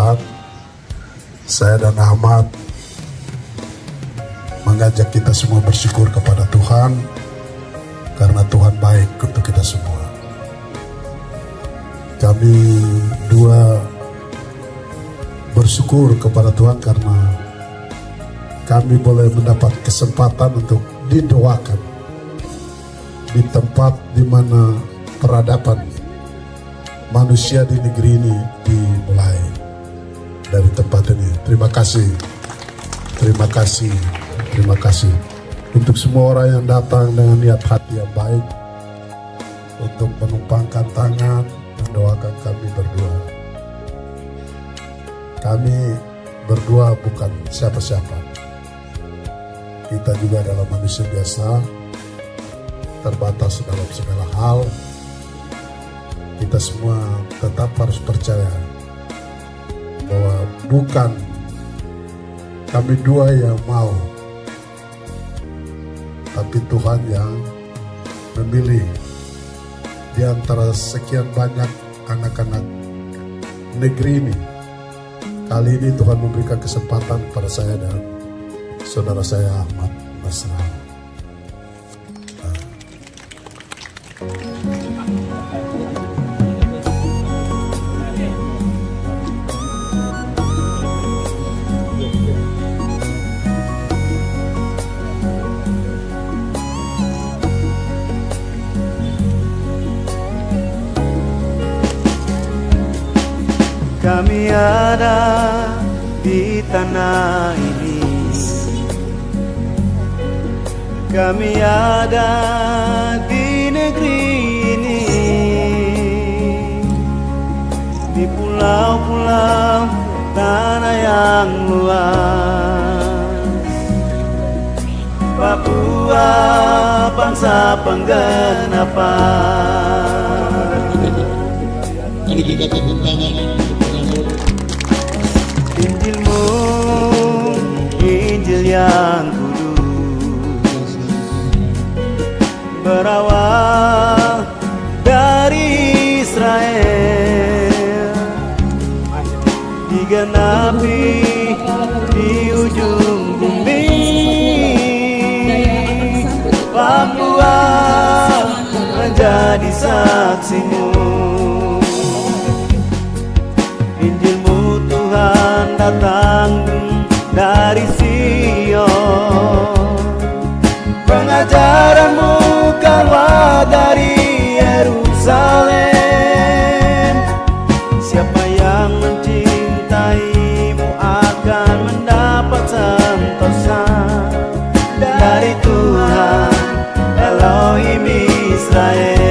Tuhan, saya dan Ahmad mengajak kita semua bersyukur kepada Tuhan karena Tuhan baik untuk kita semua. Kami dua bersyukur kepada Tuhan karena kami boleh mendapat kesempatan untuk didoakan di tempat di mana peradaban manusia di negeri ini dimulai dari tempat ini. Terima kasih, terima kasih, terima kasih untuk semua orang yang datang dengan niat hati yang baik untuk menumpangkan tangan mendoakan kami berdua. Kami berdua bukan siapa-siapa. Kita juga adalah manusia biasa, terbatas dalam segala hal. Kita semua tetap harus percaya bahwa bukan kami dua yang mau, tapi Tuhan yang memilih di antara sekian banyak anak-anak negeri ini. Kali ini Tuhan memberikan kesempatan pada saya dan saudara saya Ahmad Basra. Kami ada di tanah ini, kami ada di negeri ini, di pulau-pulau tanah yang luas. Papua bangsa pengganapan. Injilmu, Injil yang kudus, berawal dari Israel, digenapi di ujung bumi. Papua menjadi saksimu. Injilmu Tuhan datang dari Sion, pengajaranmu keluar dari Yerusalem. Siapa yang mencintaimu akan mendapat sentosa dari Tuhan Elohim Israel.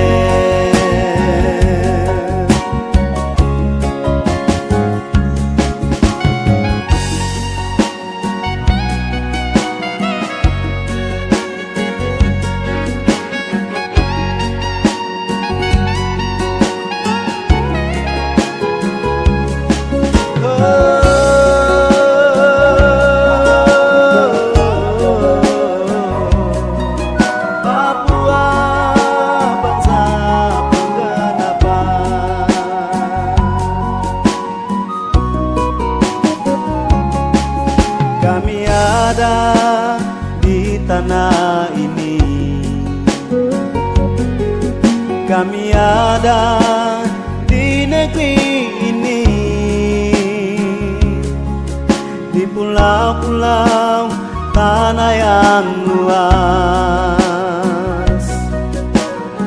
Kami ada di tanah ini, kami ada di negeri ini, di pulau-pulau tanah yang luas.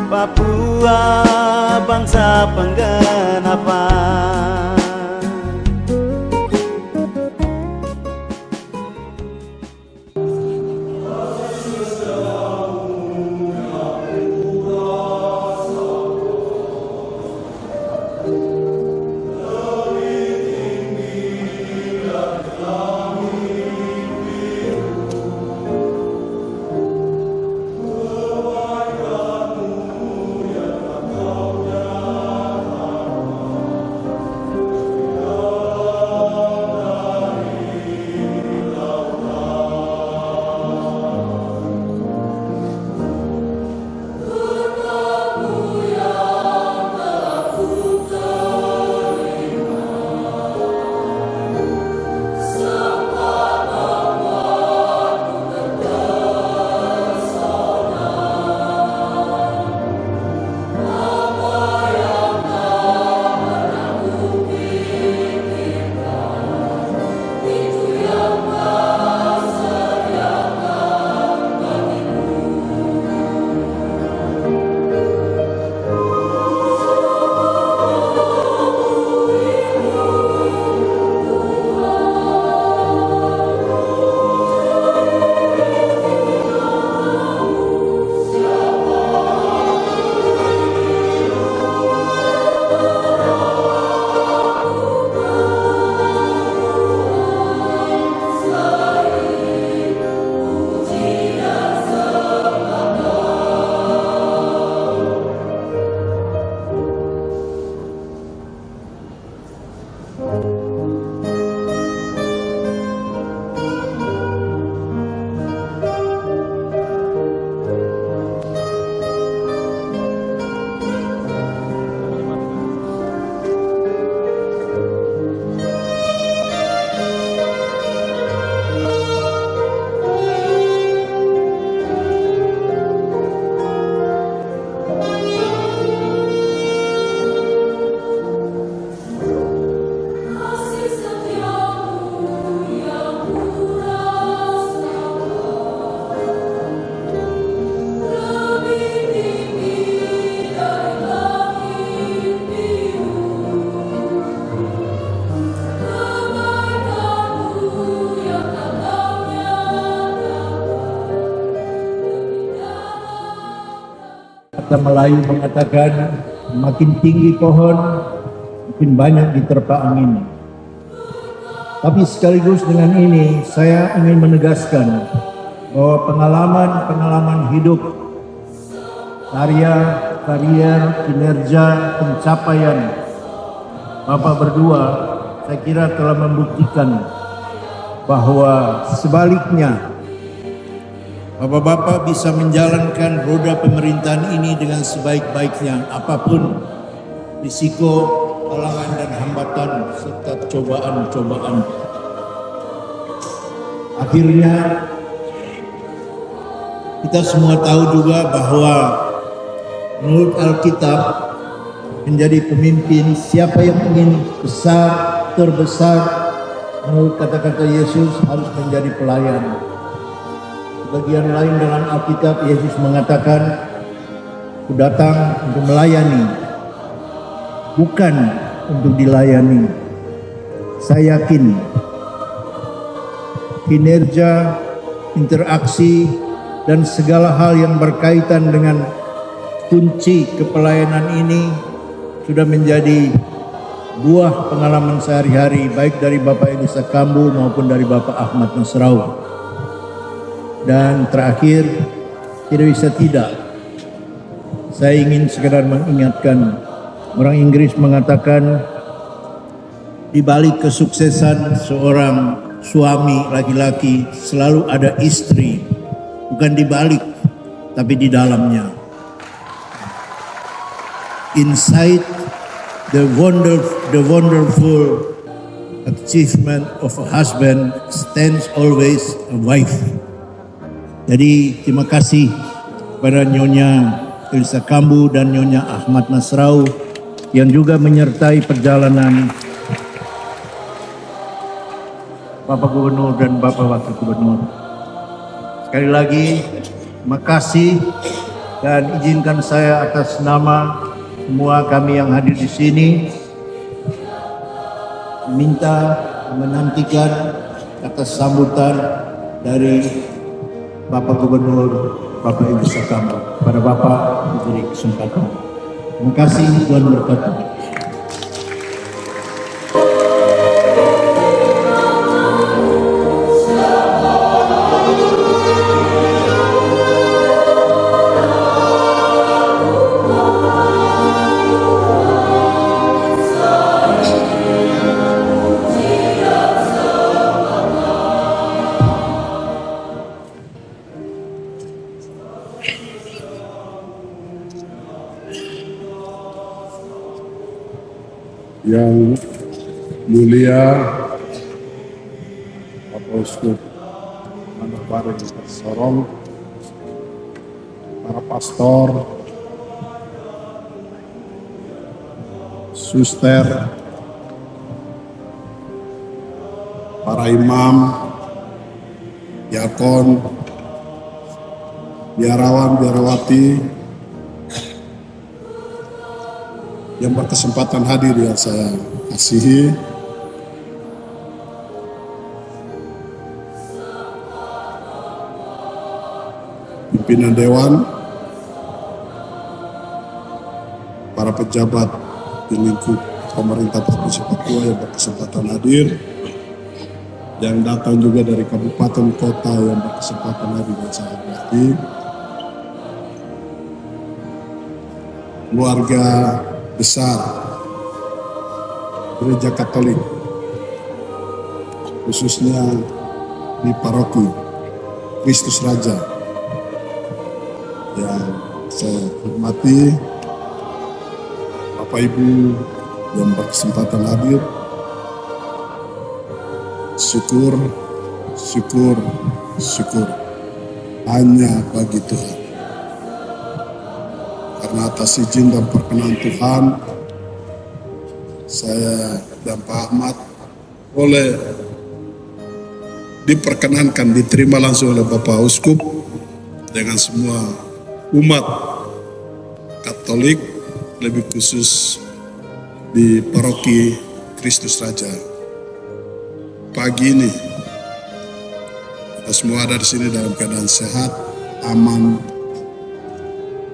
Papua bangsa pengganapan. Pepatah Melayu mengatakan, makin tinggi pohon, makin banyak diterpa angin. Tapi sekaligus dengan ini, saya ingin menegaskan bahwa pengalaman hidup, karya, karier, kinerja, pencapaian Bapak berdua, saya kira telah membuktikan bahwa sebaliknya, Bapak-bapak bisa menjalankan roda pemerintahan ini dengan sebaik-baiknya, apapun risiko, halangan dan hambatan serta cobaan-cobaan. Akhirnya kita semua tahu juga bahwa menurut Alkitab, menjadi pemimpin, siapa yang ingin besar, terbesar, menurut kata-kata Yesus harus menjadi pelayan. Bagian lain dalam Alkitab, Yesus mengatakan, "Aku datang untuk melayani, bukan untuk dilayani." Saya yakin kinerja, interaksi, dan segala hal yang berkaitan dengan kunci kepelayanan ini sudah menjadi buah pengalaman sehari-hari, baik dari Bapak Elisa Kambu maupun dari Bapak Ahmad Nasrau. Dan terakhir, tidak bisa tidak, saya ingin sekedar mengingatkan, orang Inggris mengatakan, di balik kesuksesan seorang suami laki-laki selalu ada istri, bukan di balik, tapi di dalamnya. Inside the wonderful achievement of a husband stands always a wife. Jadi terima kasih kepada Nyonya Elisa Kambu dan Nyonya Ahmad Nasrau yang juga menyertai perjalanan Bapak Gubernur dan Bapak Wakil Gubernur. Sekali lagi terima kasih dan izinkan saya atas nama semua kami yang hadir di sini menantikan atas sambutan dari Bapak Gubernur, Bapak Elisa Kambu. Pada Bapak diberi kesempatan. Terima kasih, Tuhan berkati. Yang mulia Bapak Uskup Manokwari Sorong, para pastor, suster, para imam, diakon, biarawan, biarawati yang berkesempatan hadir yang saya kasihi, pimpinan dewan, para pejabat di lingkup pemerintah Provinsi Papua yang berkesempatan hadir, yang datang juga dari kabupaten kota yang berkesempatan hadir dan saya hormati, keluarga besar Gereja Katolik, khususnya di Paroki Kristus Raja yang saya hormati, Bapak Ibu yang berkesempatan hadir, syukur hanya bagi Tuhan. Karena atas izin dan perkenan Tuhan, saya dan Pak Ahmad boleh diperkenankan diterima langsung oleh Bapak Uskup dengan semua umat Katolik, lebih khusus di Paroki Kristus Raja. Pagi ini kita semua ada di sini dalam keadaan sehat, aman,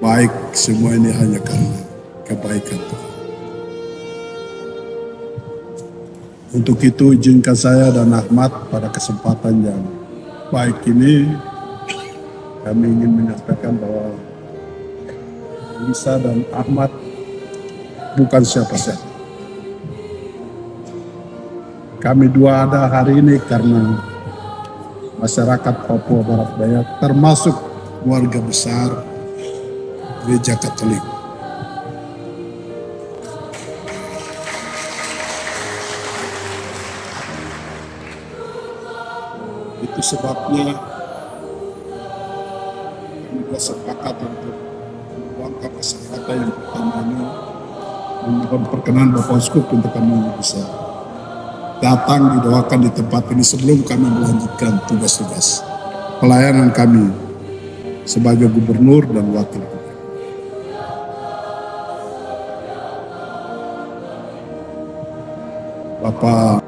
baik semua ini hanya karena kebaikan Tuhan. Untuk itu izinkan saya dan Ahmad pada kesempatan yang baik ini kami ingin menyampaikan bahwa Lisa dan Ahmad bukan siapa-siapa. Kami dua ada hari ini karena masyarakat Papua Barat Daya termasuk keluarga besar Gereja Katolik. Itu sebabnya kami bersepakat untuk meluangkan kesempatan yang pertama ini memohon perkenan Bapak Uskup untuk kami bisa datang didoakan di tempat ini sebelum kami melanjutkan tugas-tugas pelayanan kami sebagai gubernur dan wakil gubernur. Bapak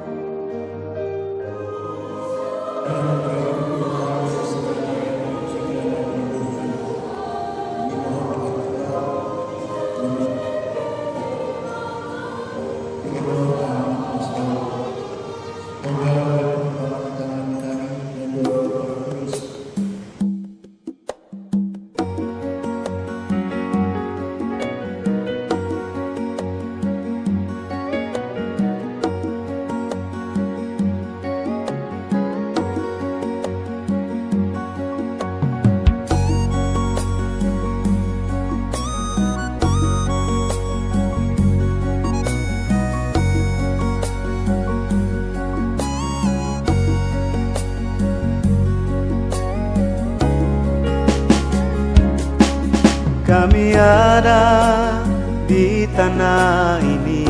kami ada di tanah ini,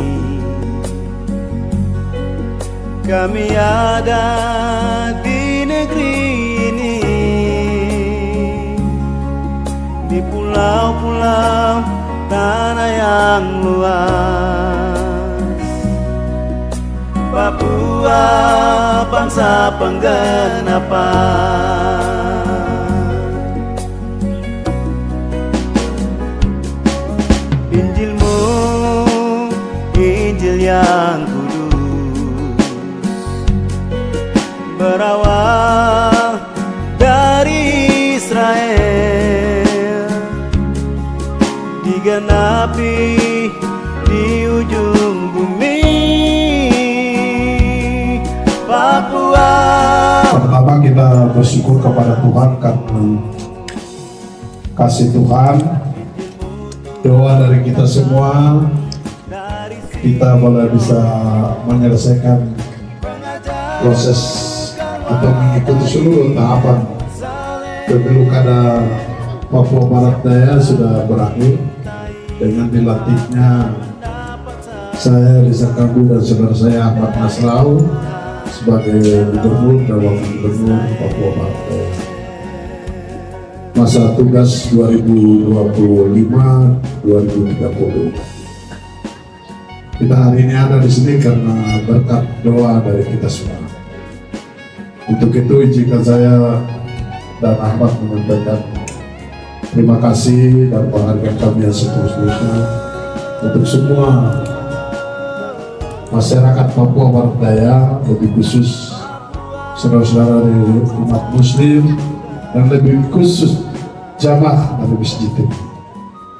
kami ada di negeri ini, di pulau-pulau tanah yang luas, Papua bangsa penggenapan. Injilmu, Injil yang kudus, berawal dari Israel, digenapi di ujung bumi Papua. pertama kita bersyukur kepada Tuhan karena kasih Tuhan, doa dari kita semua, kita boleh bisa menyelesaikan proses atau mengikuti seluruh tahapan pemilu kada Papua Barat Daya sudah berakhir dengan dilantiknya saya Risa Kambu dan saudara saya Ahmad Nasrau sebagai gubernur dan wakil gubernur Papua Barat Daya. Masa tugas 2025-2030. Kita hari ini ada di sini karena berkat doa dari kita semua. Untuk itu izinkan saya dan Ahmad menyampaikan terima kasih dan penghargaan kami yang seterusnya untuk semua masyarakat Papua Barat Daya, lebih khusus saudara-saudara dari umat Muslim dan lebih khusus jamaah dari masjid.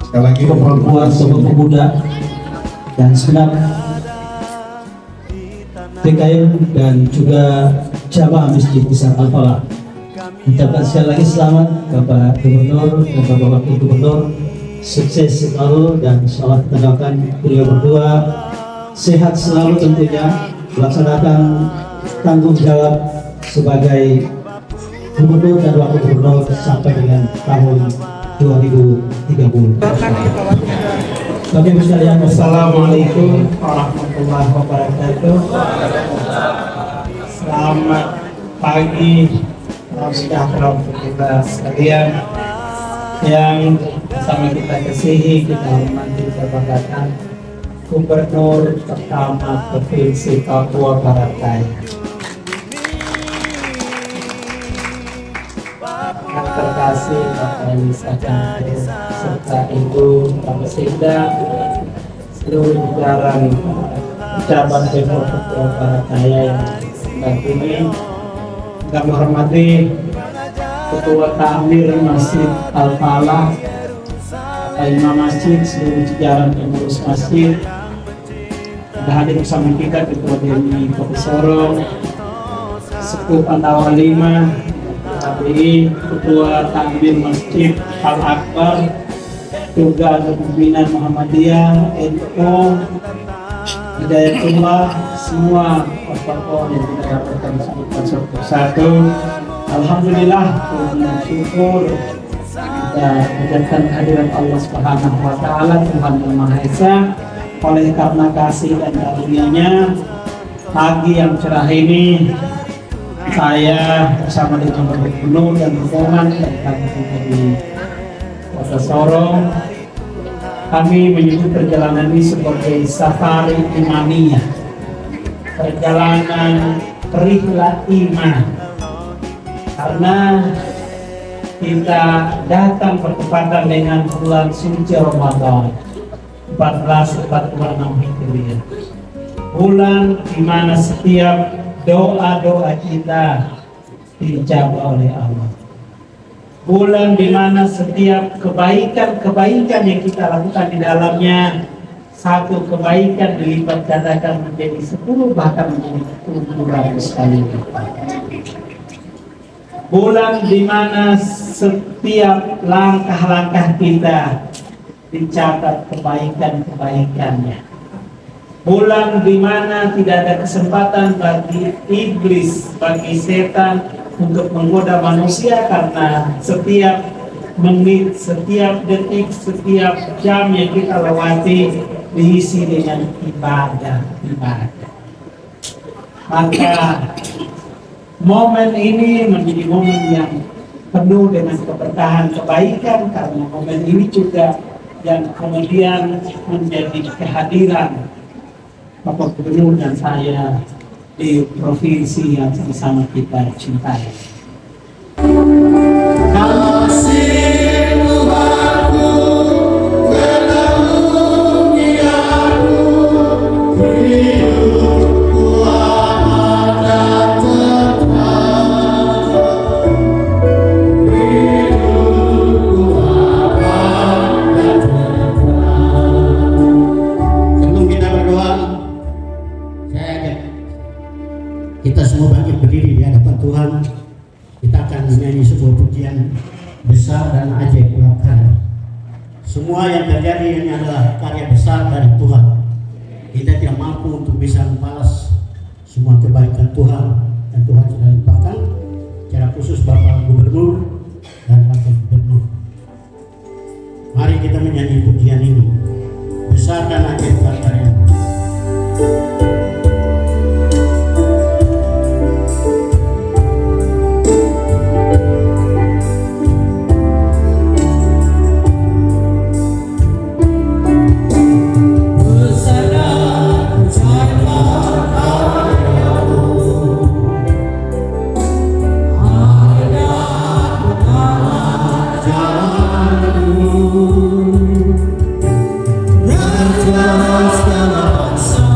Sekali lagi perempuan, pemuda dan segenap TKM dan juga jamaah Masjid Besar Al-Falah. Ucapkan sekali lagi selamat kepada Gubernur dan Bapak Wakil Gubernur, sukses selalu dan selamat mendoakan beliau berdua sehat selalu tentunya, melaksanakan tanggung jawab sebagai Gubernur dan Wakil Gubernur sampai dengan tahun 2030. Bapak Ibu sekalian, Assalamualaikum warahmatullahi wabarakatuh. Selamat pagi, salam sejahtera untuk kita sekalian yang sama kita kasihi, kita hormati, kita banggakan Gubernur pertama Provinsi Papua Barat Daya. Yang kasih Bapak Elisa Kanto serta Ibu Bapak Sekda, seluruh jajaran cabang Depok Ketua Barataya yang ini. Kami hormati Ketua Takmir Masjid Al-Falah, Pak Imam Masjid, seluruh jajaran pengurus masjid. Hadir bersama kita Ketua DMI Kota Sorong, Sepuh Pandawa 5, KPI, Ketua Takmir Masjid Al-Akbar, juga Pimpinan Muhammadiyah, NU, Hidayatullah, semua tokoh yang kita dapatkan disebutkan satu persatu. Alhamdulillah, syukur kita menjadikan kehadiran Allah Subhanahu wa Ta'ala, Tuhan Yang Maha Esa. Oleh karena kasih dan karunia-Nya, pagi yang cerah ini saya bersama dengan gubernur dan rombongan dan kami di Kota Sorong, kami menyebut perjalanan ini sebagai safari imaniyah, perjalanan rihlah iman, karena kita datang bertepatan dengan bulan suci Ramadan 1446 Hijriah, bulan di mana setiap doa-doa kita dijawab oleh Allah, bulan di mana setiap kebaikan-kebaikan yang kita lakukan di dalamnya, satu kebaikan dilipat gandakan menjadi 10 bahkan menjadi 700 kali lipat. Bulan di mana setiap langkah-langkah kita dicatat kebaikan-kebaikannya. Bulan di mana tidak ada kesempatan bagi iblis, bagi setan untuk menggoda manusia, karena setiap menit, setiap detik, setiap jam yang kita lewati diisi dengan ibadah. Maka momen ini menjadi momen yang penuh dengan keberkahan, kebaikan, karena momen ini juga yang kemudian menjadi kehadiran Bapak Gubernur dan saya di provinsi yang sama kita cintai. Kita semua bangkit berdiri di hadapan Tuhan. Kita akan menyanyi sebuah pujian besar dan ajaib Tuhan. Semua yang terjadi ini adalah karya besar dari Tuhan. Kita tidak mampu untuk bisa membalas semua kebaikan Tuhan, dan Tuhan sudah limpahkan secara khusus Bapak Gubernur dan Wakil Gubernur. Mari kita menyanyi pujian ini, besar dan ajaib karya. Raja segala bangsa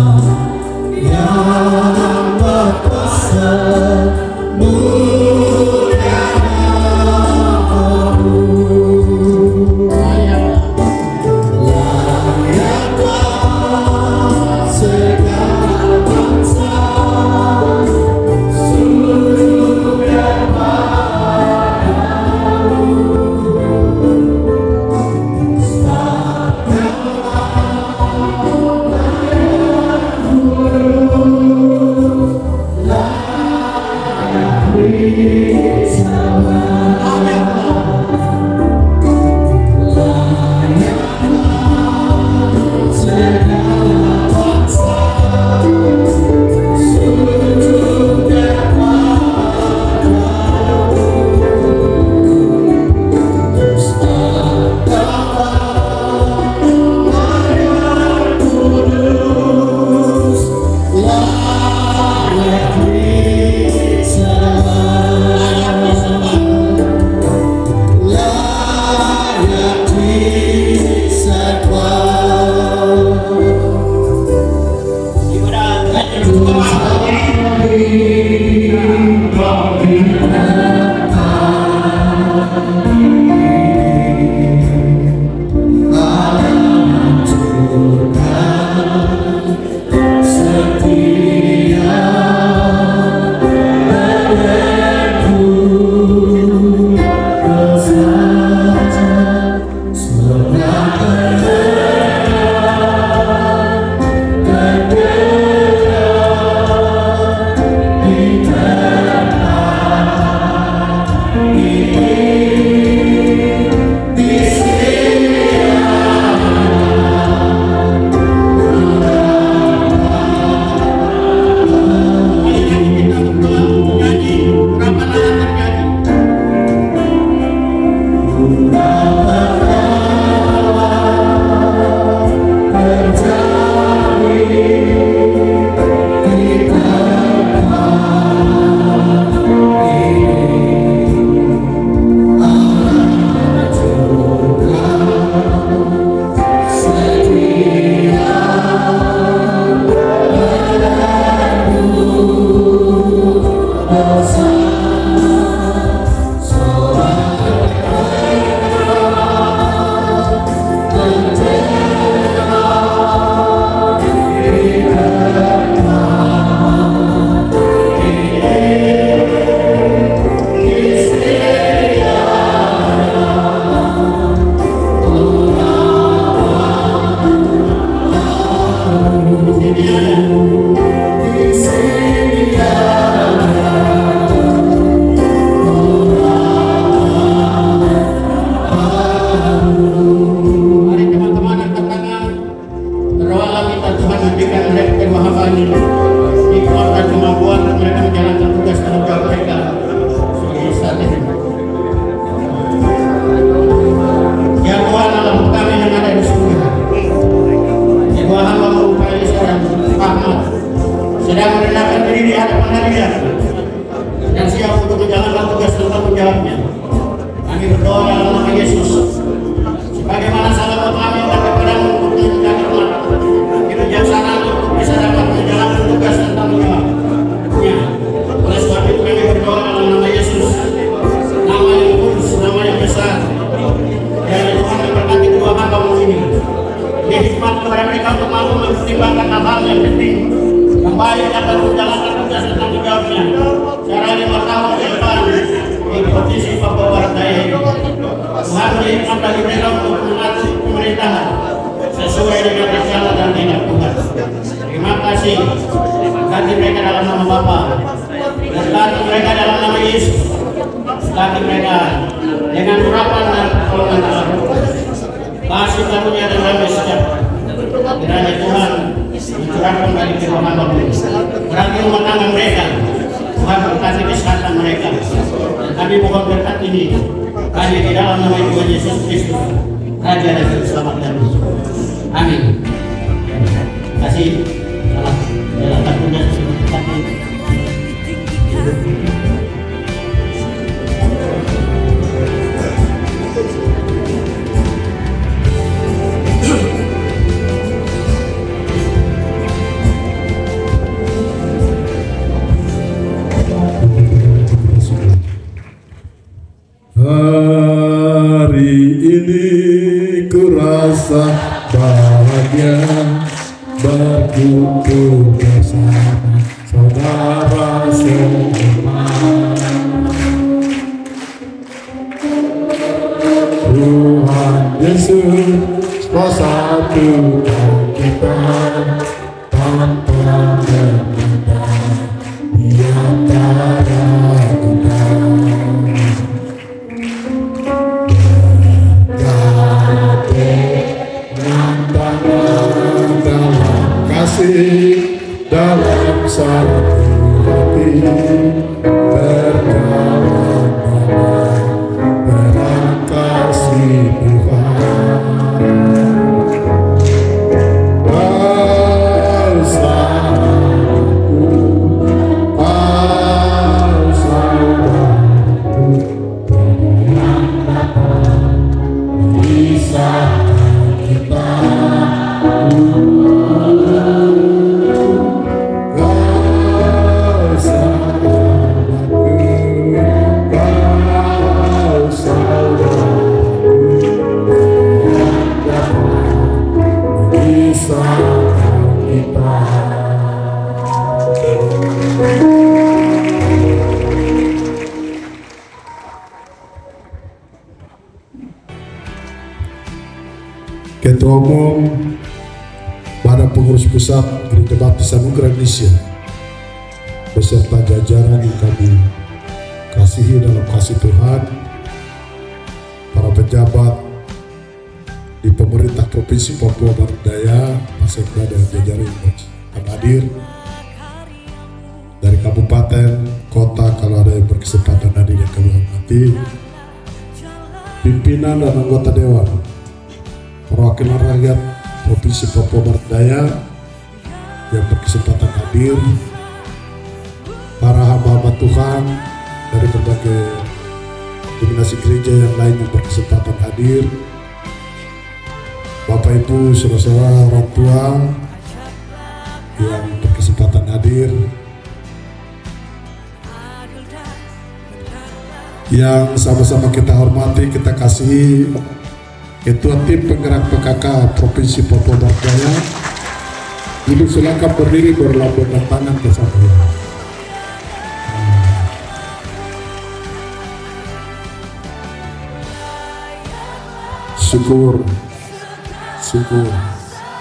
berikan mereka kedua hamba ini dikuatkan kemampuan untuk mereka menjalankan tugas tanggung jawab mereka saat ini. Ya Tuhan Allah kami yang ada di surga, kedua hamba-Mu Pak Elisa dan Pak Ahmad sedang merendahkan diri di hadapan Hadirat dan siap untuk menjalankan tugas dan tanggung jawabnya. Kami berdoa dalam nama Yesus, sebagaimana salam kami kepada-Mu untuk menjaga umat, kebijaksanaan untuk bisa dapat menjalankan tugas dan tanggung jawabnya. Oleh sebab itu kami berdoa dalam nama Yesus, nama yang kudus, nama yang besar. Dan Tuhan memberkati dua hamba-Mu ini, beri hikmat kepada mereka untuk mampu mempertimbangkan hal-hal yang penting, kembali dapat menjalankan tugas dan tanggung jawabnya secara 5 tahun ke depan di Provinsi Papua Barat Daya ini. Tuhan beri hikmat bagi mereka untuk mengatur pemerintahan sesuai dengan rencana dan tindak Tuhan. Terima kasih. Berkati mereka dalam nama Bapa, berkati mereka dalam nama Yesus, berkati mereka dengan urapan dan pertolongan Allah. Kasih karunia dan damai sejahtera kiranya Tuhan mencurahkan bagi kedua hamba-Mu, berkati rumah tangga mereka, Tuhan berkati kesehatan mereka. Dan kami mohon berkat ini hanya di dalam nama Tuhan Yesus Kristus, Raja dan Juru Selamat kami. Amin. Terima kasih. Jalankan tugas kami. Hari ini ku rasa bahagia berkumpul bersama saudara semua. Tuhan Yesus persatukan kita tanpa memandang di antara kita. Dalam satu hati berjalan dalam kasih Tuhan. Ketua Umum Badan Pengurus Pusat Gereja Baptis Anugerah Indonesia beserta jajaran yang kami kasihi dalam kasih Tuhan, para pejabat di pemerintah Provinsi Papua Barat Daya, Pak Sekda dan jajaran yang hadir dari kabupaten, kota, kalau ada yang berkesempatan hadir yang kami hormati, pimpinan dan anggota dewan, perwakilan rakyat Provinsi Papua Barat Daya yang berkesempatan hadir, para hamba-hamba Tuhan dari berbagai dominasi gereja yang lain yang berkesempatan hadir, Bapak Ibu, saudara-saudara, orang tua yang berkesempatan hadir, yang sama-sama kita hormati, kita kasihi Ketua Tim Penggerak PKK Provinsi Papua Barat Daya. Ibu silakan berdiri berlambaikan tangan ke saya. Syukur, syukur,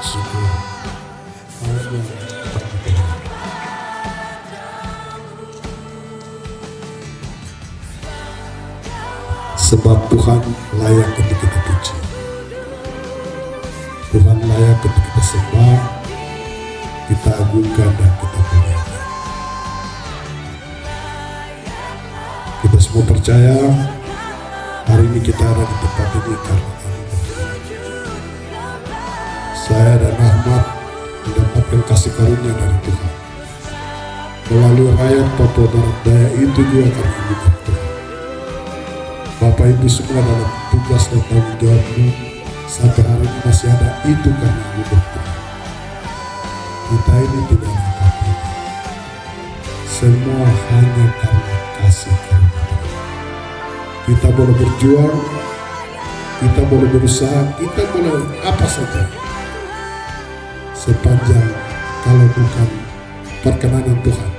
syukur. Sebab Tuhan layak untuk kita puji, Tuhan layak untuk kita sembah, kita agungkan dan kita muliakan. Kita semua percaya hari ini kita ada di tempat ini karena saya dan Ahmad mendapatkan kasih karunia dari Tuhan. Melalui rakyat Papua Barat Daya itu juga kami hidup Tuhan. Bapak Ibu semua dalam tugas dan tanggung jawabmu sampai hari ini masih ada itu karena hidup Tuhan. Kita ini tidak ada apa-apa. Semua hanya karena kasih karunia Tuhan. Kita boleh berjuang, kita boleh berusaha, kita boleh apa saja. Sepanjang kalau bukan perkenanan Tuhan,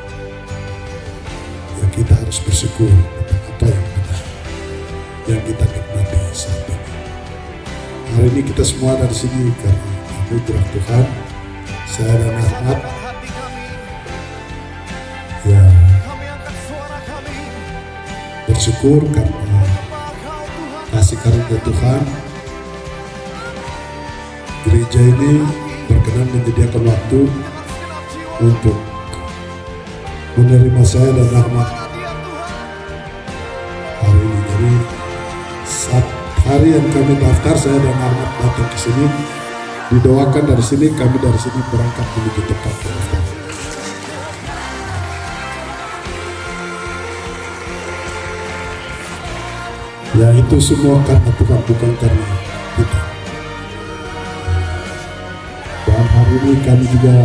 ya kita harus bersyukur tentang apa yang benar yang kita nikmati saat ini. Hari ini kita semua ada di sini karena anugerah Tuhan. Saya dan Ahmad ya bersyukur karena kasih karunia Tuhan. Gereja ini berkenan menyediakan waktu untuk menerima saya dan Ahmad hari ini. Jadi saat hari yang kami daftar, saya dan Ahmad datang ke sini, didoakan dari sini, kami dari sini berangkat menuju tempat pendaftaran. Ya itu semua karena Tuhan, bukan karena kita. Dan hari ini kami juga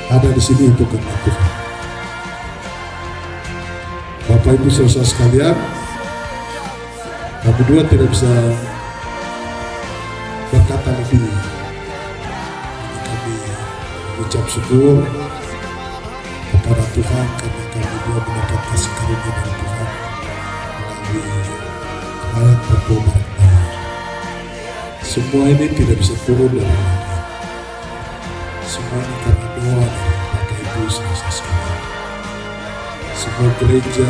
ada di sini untuk karena Tuhan. Bapak Ibu saudara sekalian, kami berdua tidak bisa berkata lebih. Kami mengucap syukur kepada Tuhan karena kami berdua mendapat kasih karunia dari Tuhan melalui rakyat Papua Barat Daya. Semua ini tidak bisa turun dari langit. Semua ini karena doa dari Bapak Ibu saudara sekalian. Semua gereja,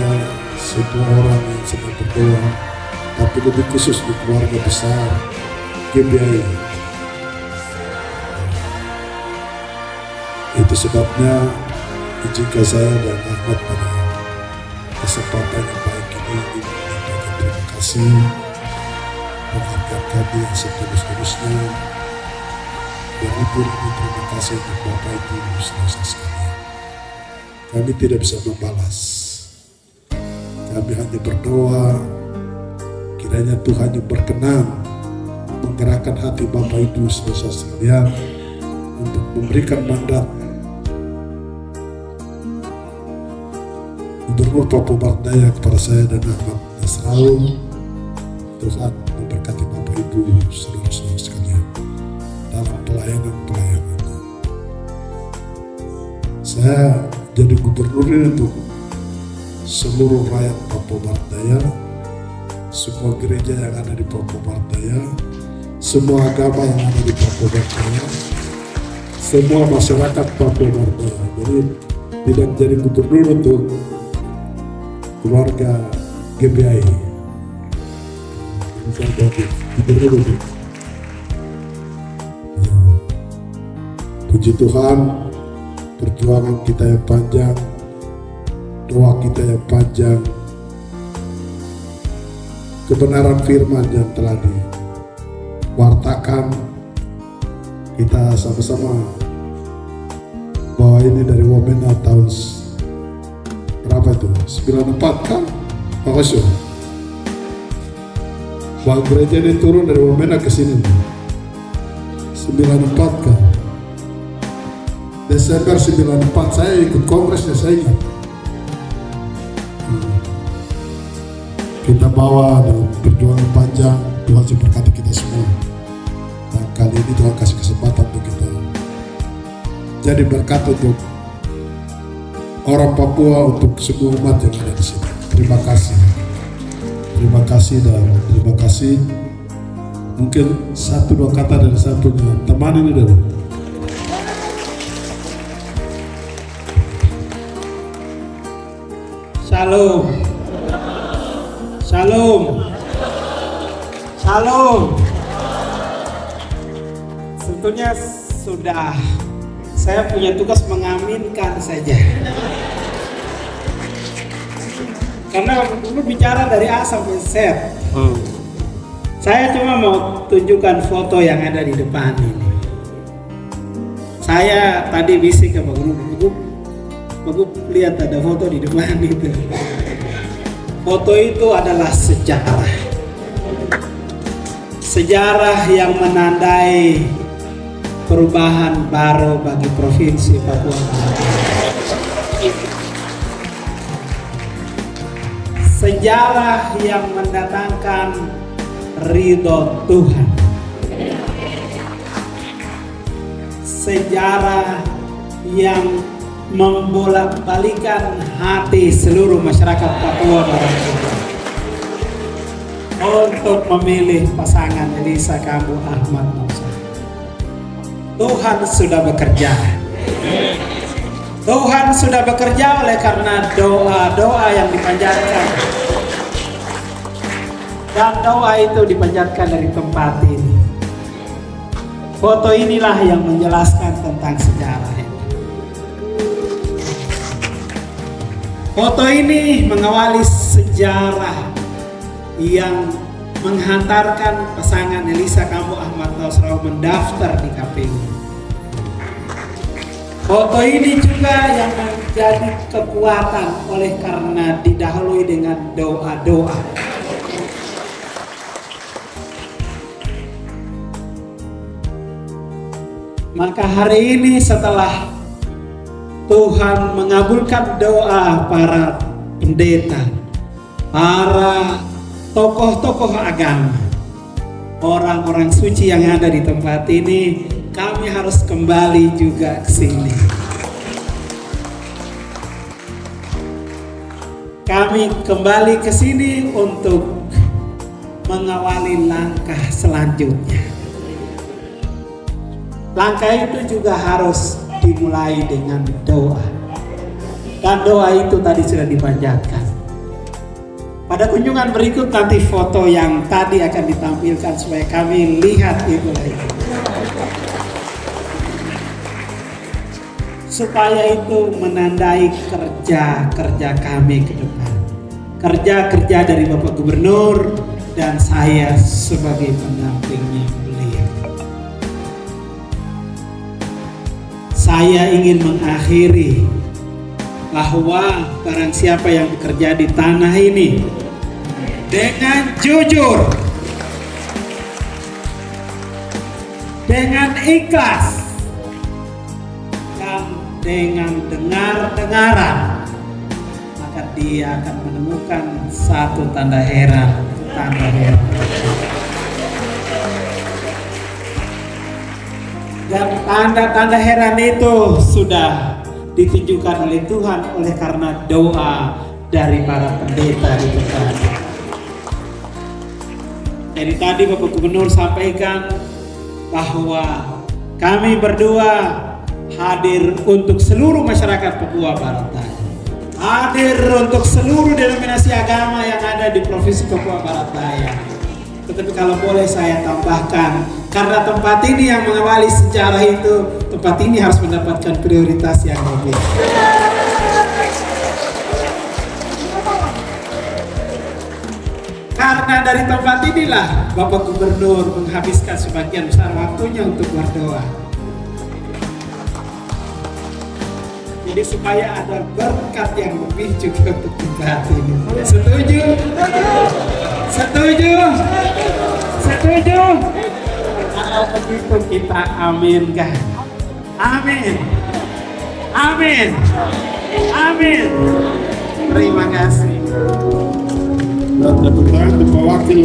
semua orang yang sedang berdoa, tapi lebih khusus di keluarga besar GBI. Itu sebabnya izinkan saya dan Ahmad pada kesempatan yang baik ini menyampaikan terima kasih, menghargai kami yang setulus-tulusnya. Beribu terima kasih untuk Bapak Ibu saudara sekalian. Kami tidak bisa membalas. Kami hanya berdoa kiranya Tuhan yang berkenan menggerakkan hati Bapak Ibu saudara sekalian untuk memberikan mandat Gubernur Papua Barat Daya kepada saya dan Ahmad Nasrau. Tuhan memberkati Bapak Ibu saudara-saudara sekalian dalam pelayanan-pelayanannya. Saya jadi gubernur ini untuk seluruh rakyat Papua Barat Daya, semua gereja yang ada di Papua Barat Daya, semua agama yang ada di Papua Barat Daya, semua masyarakat Papua Barat Daya. Jadi tidak jadi gubernur untuk keluarga GBI. Jadi saya jadi gubernur untuk puji Tuhan, perjuangan kita yang panjang, doa kita yang panjang, kebenaran firman yang telah diwartakan, kita sama-sama bawa ini dari Wamena tahun berapa itu? 94 kan? Makasih. Bang gereja ini turun dari Wamena ke sini 94 kan? Desember 94 saya ikut kongresnya, saya ingat. Kita bawa dalam perjuangan panjang, Tuhan memberkati kita semua. Dan kali ini Tuhan kasih kesempatan untuk kita jadi berkat untuk orang Papua, untuk semua umat yang ada di sini. Terima kasih. Terima kasih dan terima kasih. Mungkin satu dua kata dari saya punya teman ini dulu. Shalom. Shalom. Shalom. Sebetulnya sudah Saya punya tugas mengaminkan saja. Karena dulu bicara dari A sampai Z. Saya cuma mau tunjukkan foto yang ada di depan ini. Saya tadi bisik ke Bagup, lihat ada foto di depan itu. Foto itu adalah sejarah. Sejarah yang menandai perubahan baru bagi Provinsi Papua Barat. Sejarah yang mendatangkan ridho Tuhan. Sejarah yang membolak-balikan hati seluruh masyarakat Papua Barat untuk memilih pasangan Elisa Kambu Ahmad Nausar. Tuhan sudah bekerja. Tuhan sudah bekerja oleh karena doa-doa yang dipanjatkan. Dan doa itu dipanjatkan dari tempat ini. Foto inilah yang menjelaskan tentang sejarah ini. Foto ini mengawali sejarah yang menghantarkan pasangan Elisa Kambu Ahmad Nausar mendaftar di KPU. Foto ini juga yang menjadi kekuatan oleh karena didahului dengan doa-doa. Maka hari ini setelah Tuhan mengabulkan doa para pendeta, para tokoh-tokoh agama, orang-orang suci yang ada di tempat ini, kami harus kembali juga ke sini. Kami kembali ke sini untuk mengawali langkah selanjutnya. Langkah itu juga harus dimulai dengan doa. Dan doa itu tadi sudah dipanjatkan. Pada kunjungan berikut nanti foto yang tadi akan ditampilkan supaya kami lihat itu lagi. Supaya itu menandai kerja-kerja kami ke depan. Kerja-kerja dari Bapak Gubernur dan saya sebagai pendampingnya beliau. Saya ingin mengakhiri bahwa barang siapa yang bekerja di tanah ini dengan jujur, dengan ikhlas, dan dengan dengar-dengaran, maka dia akan menemukan satu tanda heran. Dan tanda-tanda heran itu sudah ditunjukkan oleh Tuhan oleh karena doa dari para pendeta di tempat. Jadi tadi Bapak Gubernur sampaikan bahwa kami berdua hadir untuk seluruh masyarakat Papua Barat, hadir untuk seluruh denominasi agama yang ada di Provinsi Papua Barat Daya. Tetapi kalau boleh saya tambahkan, karena tempat ini yang mengawali sejarah itu, tempat ini harus mendapatkan prioritas yang lebih. Karena dari tempat inilah Bapak Gubernur menghabiskan sebagian besar waktunya untuk berdoa. Jadi supaya ada berkat yang lebih juga untuk tempat ini. Setuju? Setuju? Setuju? Kalau begitu kita aminkan. Amin. Amin. Amin. Terima kasih. Dan tepuk tangan untuk mewakili